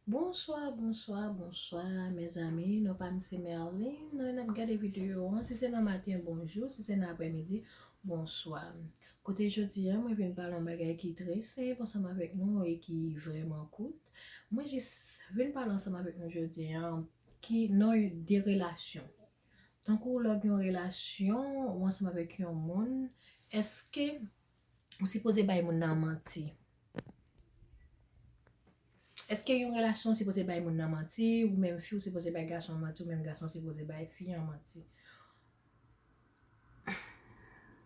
Bonsoir, mes amis. Nous pas c'est Merlin. Nous avons regardé vidéo. Si c'est dans matin, bonjour. Si c'est dans l'après-midi, bonsoir. Côté jeudi, moi, je viens parler d'un bagage qui est très simple ensemble avec nous et qui vraiment coûte. Moi, je viens parler ensemble avec nous jeudi, qui n'a eu des relations. Tant qu'on a une relation, ou ensemble avec un monde, est-ce que vous supposez que vous avez menti? Est-ce que yon relasyon se pose bay moun nan manti, ou menm fi ou se pose bay gason manti, ou menm gason se pose bay fi an manti?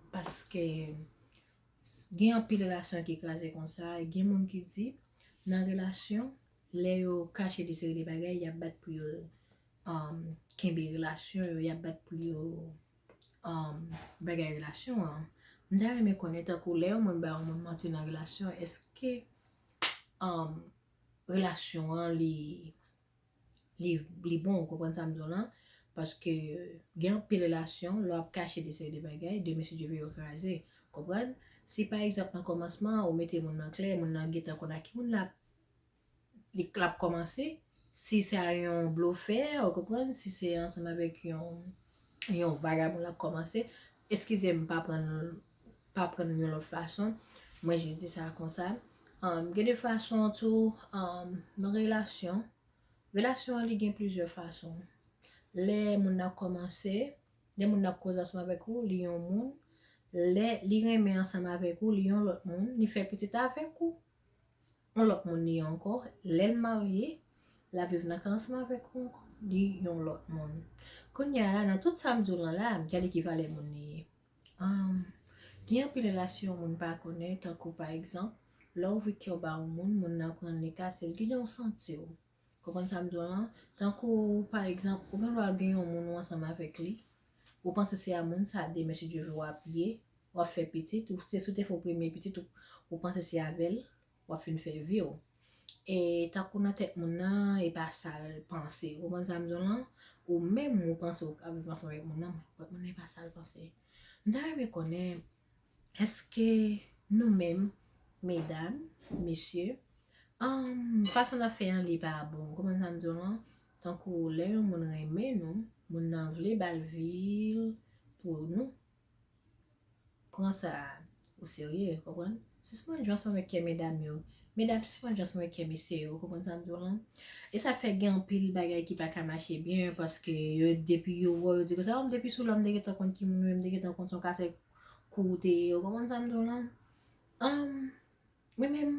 Paske gen an pi relasyon ki ekraze kon sa, gen moun ki di, nan relasyon, le yo kache de seri de bagay, ya bat pou yo kenbe relasyon, ya bat pou yo bagay relasyon. Mda reme konen takou le yo moun ba moun manti nan relasyon, eske relasyon li bon, ou kompren sa mdou lan, paske gen pi relasyon, lo ap kache de seri de bagay, de mesi je ve yo kaze, kompren? Si par exemple nan komansman, ou mette moun nan kler, moun nan geta konaki, moun la li klap komanse, si se a yon blofer, ou kompren? Si se ansan avek yon vagabon la komanse, eskize m pa pren yon lot fason, mwen jis di sa kon sa. Gen de fason tou, nan relasyon li gen plizye fason. Le moun ap komanse, le moun ap koz ansan avek ou, li yon moun, li reme ansan avek ou, li yon lot moun, li fe petit avek ou, on lot moun li yon anko, le marye, la viv nan ansan avek ou, li yon lot moun. Kon ya la, nan tout samdou lan la, gade ki vale moun li. Gen pi relasyon moun pa konen, tankou par exemple, la ou vi ki yo ba ou moun nan pran ne kase, ki yon santi ou. Kompon sa mdou lan? Tankou, par exemple, ou gen lwa gen yon moun wansam avek li, ou panse se a moun sa de mesi di jou wap ye, wap fe petit, ou se soute fò preme petit, ou panse se avel, wap fin fe vi ou. E tankou nan tek moun nan, e pa sal panse. Kompon sa mdou lan? Ou menm ou panse ou avi panse wèk moun nan, moun nan e pa sal panse. Nda reme konen, eske nou menm, mesdames, messieurs, fason la fe an li pa bon. Koman sa mdou lan? Tankou le yon moun reme nou, moun nan vle bal vil pou nou. Koman sa ou serye, kompon? Si seman jansman wek ke mesdames yo, mesdames si seman jansman wek ke messieurs yo, kompon sa mdou lan? E sa fe gen pil bagay ki pa kamache bien, paske yo depi yo wo, yo di ko sa, depi sou l'om deke ta kont ki moun yo, deke ta kont son kase koute yo, kompon sa mdou lan? Mwen men,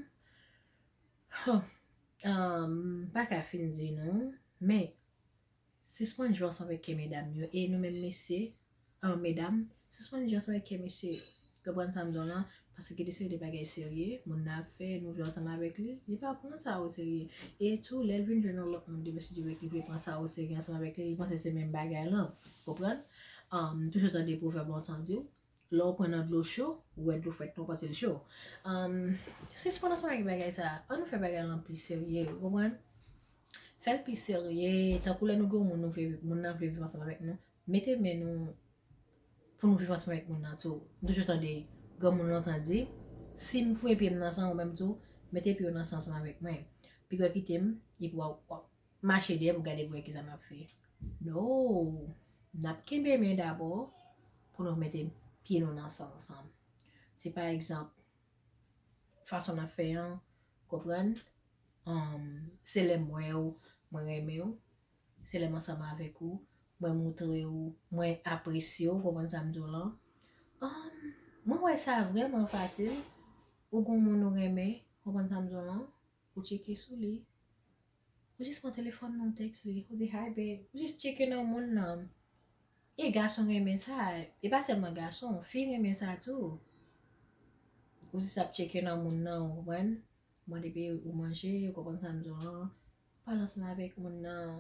pa ka fin di nou, men, si seman jansman wek ke mesdames yo, e nou men mesye, mesdames, si seman jansman wek ke mesye, kompon sa mdou lan? Parce que de de bagay serye, moun na fe, nou jansan avek li, li pa pran sa ou serye. Et tout, lèl vin jenon lòk moun de mesi di wek li pran sa ou serye ansan avek li, li panse se men bagay lan, kompran? Toujou tan de proverb entendi ou, lò pren nan dlo chou, ou et dlo fwet non pase l chou. Se sepan ansan wek bagay sa, an nou fe bagay lan pli serye, kompran? Fel pli serye, tan kou lè nou go moun nan vle viv ansan avek nou, mette men nou, pou nou viv ansan avek moun nan tou, toujou tan de gom moun lontan di, si m fwe pi m nansan ou menm tou, mette pi ou nansan san avek mwen. Pi kwa kitem, yi pou wap mache de pou gade gwe ki zan ap fe. No, nap kembe men d'abord, pou nou mette pi nou nansan ansan. Si par exemple, fason ap fe an, kopran, se lem mwen ou, mwen reme ou, se lem ansan avek ou, mwen moutre ou, mwen apresye ou, kopran sa mdou lan. Mwen wè sa vreman fasil, ou kon moun nou reme, kompon sa mdou lan, ou cheke sou li, ou jis kon telefon nou teks li, ou di hi babe, ou jis cheke nan moun nan, e gason reme sa, e pa selman gason, fi reme sa tou, ou jis ap cheke nan moun nan, ou wen, mwen depe ou manje, kompon sa mdou lan, palansman avek moun nan,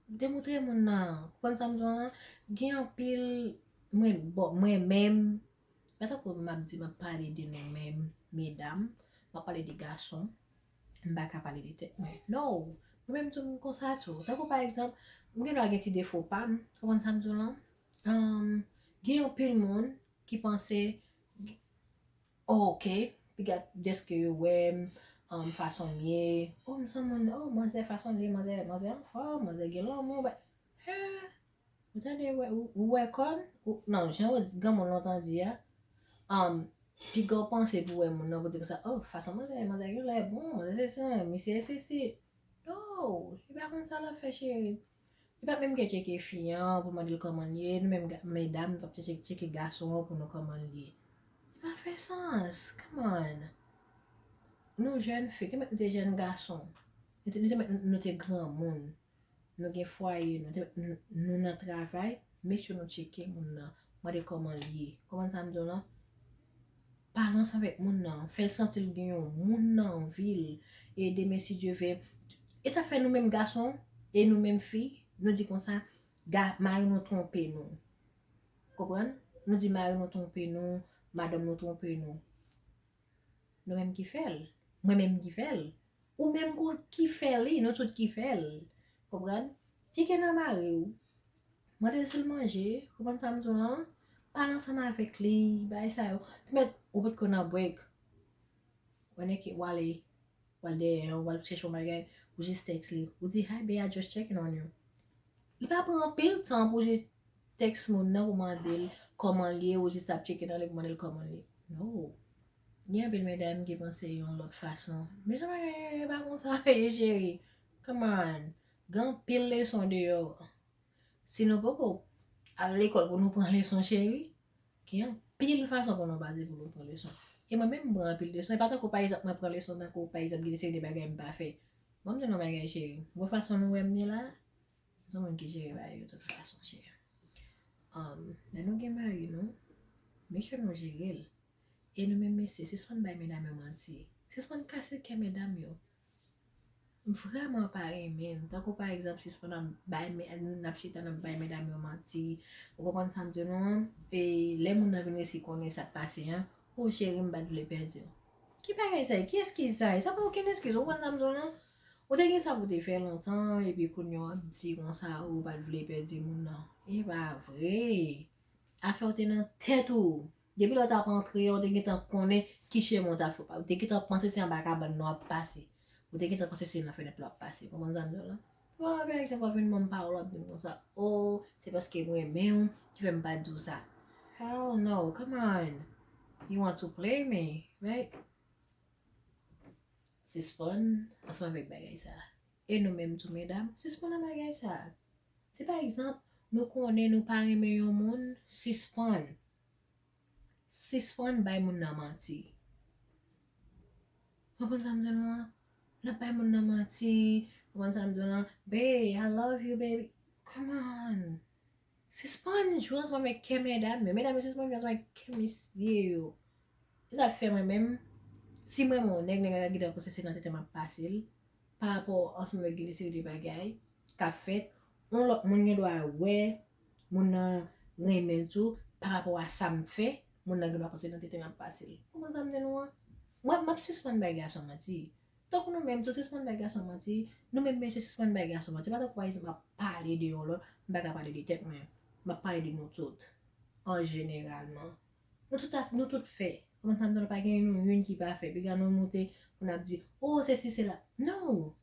demotre moun nan, kompon sa mdou lan, gen apil, mwen men, Meta pou map di map pale de nou men, mesdames, map pale de gason, mba ka pale de tet men. No, mwen men tou mwen konsa tou. Tako par exemple, mwen gen do a gen ti defo pam, kompon sa mdou lan? Gen yon pil moun ki panse, ok, pi gat deske yo wem, façon lié. Oh, me semble, oh, moi, c'est façon lié, moi, c'est en forme, moi, c'est gueule, moi, bah, vous entendez, ouais, con, non, j'ai dit, comme on l'entend dire, puis quand on pense pour mon nom, pour dire ça, oh, façon, moi, c'est gueule, bon, c'est ça, mais c'est, non, je vais pas comme ça, la fait chérie. Je vais pas même que checker fille, pour me dire comment lié, nous même, mesdames, pas checker garçon pour nous comment lié. Ça fait sens, come on. Nous jeunes filles, nous des jeunes garçons, nous des grands monde, nous avons foyer, nous avons travail, mais sur nous checker mon nan, moi de comment lié. Comment ça me donne? Parlons avec mon nan, fait le sentir le gagnant, mon nan en ville, et demain si Dieu veut. Et ça fait nous-mêmes garçons, et nous-mêmes filles, nous disons comme ça, Marie nous trompe nous. Comprenez? Nous disons Marie nous trompe nous, madame nous trompe nous. Nous-mêmes qui fait, moi-même qui fait, ou même qui fait, nous tous qui fait. Comprenez? Si que n'a marre ou, moi de seul manger, comprenez ça me dit parle ensemble avec lui, bah ça yo. Tu mets ou peut qu'on a break. On est qui wale wale chercher au magasin, ou juste texte lui, ou dit hi babe, I just checking on you. Il pas prendre pile temps pour juste texte mon nan ou demander comment lier ou juste checking dans le modèle comment lier. No. Il y a belle mesdames qui pensent yon l'autre façon. Mais ça va pas comme ça, chérie. Come on. Grand pile leçon de yo. Si nous pas à l'école pour nous prendre leçon, chérie, il y a pile façon pour nous baser pour nous prendre leçon. Et moi-même, je prends pile leçon. Et pas tant que par exemple, je prends leçon, par exemple, je sais des bagages pas fait. Moi, je dis non, bagages, chérie. De façon, nous aimons là. Nous sommes qui chérie, de toute façon, chérie. Mais nous sommes mariés, non? Mais je nous gérer. Et nous même c'est ce qu'on va mesdames mentir. C'est ce qu'on casse que mesdames yo. Vraiment pas aimer. Tant que par exemple si on a bail n'a chita n'a bail mesdames mentir. Ou comprendre ça me non et les moun n'a venir si connaît ça passer hein. Oh chérie m'ba de le perdre. Qui pareil ça? Qui est-ce qui ça? Ça pas aucune excuse. Ou comprendre ça me non. Ou t'as ça pour te faire longtemps et puis qu'on yo dit comme ça ou pas de le perdre moun non. Et pas vrai. Affaire te nan tête ou. Depuis là t'as rentré, on te t'en connaît qui chez mon taf pas. T'es qui t'en penser c'est en bas cabane noir passer. Ou t'es qui t'en penser c'est dans fenêtre là passer. Comment ça me là? Ouais, avec ça va venir mon parole comme ça. Oh, c'est parce que moi même tu veux me pas dire ça. Hell no, come on. You want to play me, right? C'est fun, ensemble avec bagay ça. Et nous mêmes tous mesdames, c'est fun avec bagay ça. C'est par exemple, nous connaissons nous pas aimer yon monde, c'est fun. C'est fun bay moun nan manti. Vous ça me dit la bay moun nan manti. Vous ça me dit babe, I love you baby. Come on. C'est fun jouer ensemble avec mesdames, mais mesdames c'est fun jouer ensemble avec monsieur. Ça fait moi-même si moi mon nèg nèg gida parce que c'est dans tête m'a facile par rapport ensemble avec des série de bagailles qu'a fait on l'autre moun doit ouais moun remel tout par rapport à ça me fait moun nan doit passer dans tête m'a facile comment ça me dit moi m'a suspend bagage son mati donc nous même tout suspend bagage son mati nous même c'est suspend bagage son mati pas donc quoi il m'a parler de yon là m'a parler de tête moi m'a parler de nous toutes en généralement nous tout fait. Comment ça me donne pas une qui pas fait. Puis quand nous monter, on a dit, oh, c'est si, c'est là. Non!